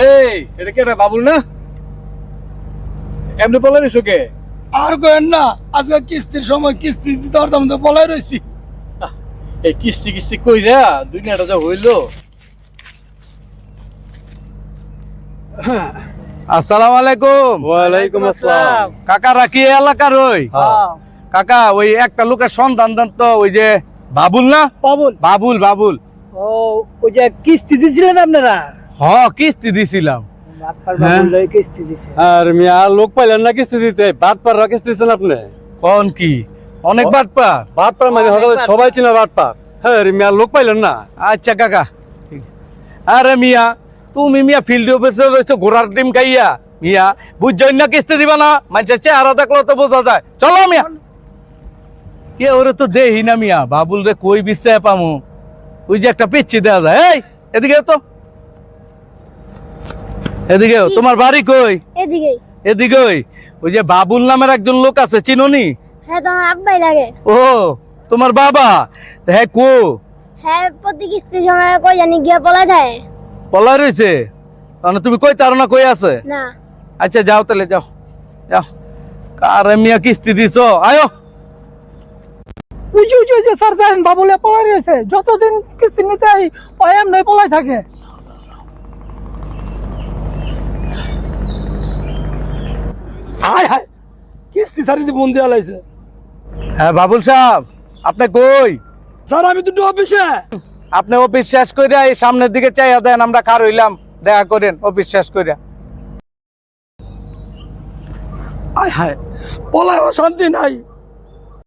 এই এটা কি একটা বাবুল না? এমনি বলে রইছো কে? আর করেন না, আজকে কিস্তির সময় কিস্তি দিতে পারতাম তো বলাই রয়েছি। এই কিস্তি কিস্তি কইরা দুনিয়াটা যা হইলো। আসসালামু আলাইকুম। ওয়ালাইকুম আসসালাম। কাকা রাখি এলাকার ওই কাকা ওই একটা লোকের সন্ধান দেন তো, ওই যে বাবুল না? বাবুল। বাবুল বাবুল। ও, ওই যে কিস্তি দিয়েছিলেন আপনারা? হ, কিস্তি দিছিলাম। বাবুল লয় কিস্তি দিছে। আর মিয়া লোক পাইলেন না কিস্তি দিতে, বাটপার কিস্তি দিচ্ছেন আপনি? কোন কি অনেক বাটপা? বাটপার মানে হকালে সবাই চিনা বাটপার। হ্যাঁ রে মিয়া লোক পাইলেন না। আচ্ছা কাকা, আরে মিয়া তুমি মিয়া ফিল্ড অফিসে রয়েছো ঘোড়ার ডিম খাইয়া, মিয়া বুঝছই না কিস্তি দিবা না? মানুষের চেহারা দেখলে তো বোঝা যায়। চলো মিয়া। কে ওরে তো দেহি না মিয়া, বাবুল রে কই বিশ্বাস পামু? ওই যে একটা পিচ্ছি দেওয়া যায়। এই এদিকে তো, এদিকে তোমার বাড়ি কই? এদিকেই। এদিকে ওই যে বাবুল নামের একজন লোক আছে, চিনোনি? হ্যাঁ, তোমার আব্বাই লাগে। ও তোমার বাবা? হ্যাঁ কো হ্যাঁ, প্রতি কিস্তির সময় কই জানি গিয়া পলাই থাকে। পলা রয়েছে, তাহলে তুমি কই তার না কই আছে? না, আচ্ছা যাও তাহলে, যাও যাও। কারে মিয়া কিস্তি দিছো? আয়ো। ওই যে স্যার জানেন বাবুলে পলাই রয়েছে, যতদিন কিস্তি নিতে আই ওই এমনি পলাই থাকে। হায় হায়, কিস্তি সারিতে মন দেওয়া লাগছে। হ্যাঁ বাবুল সাহেব, আপনি কই? স্যার আমি দুটো অফিসে। আপনি অফিস শেষ কইরা এই সামনের দিকে চাইয়া দেন, আমরা কার হইলাম, দেখা করেন অফিস শেষ কইরা। হায় হায়, পলায়ও শান্তি নাই।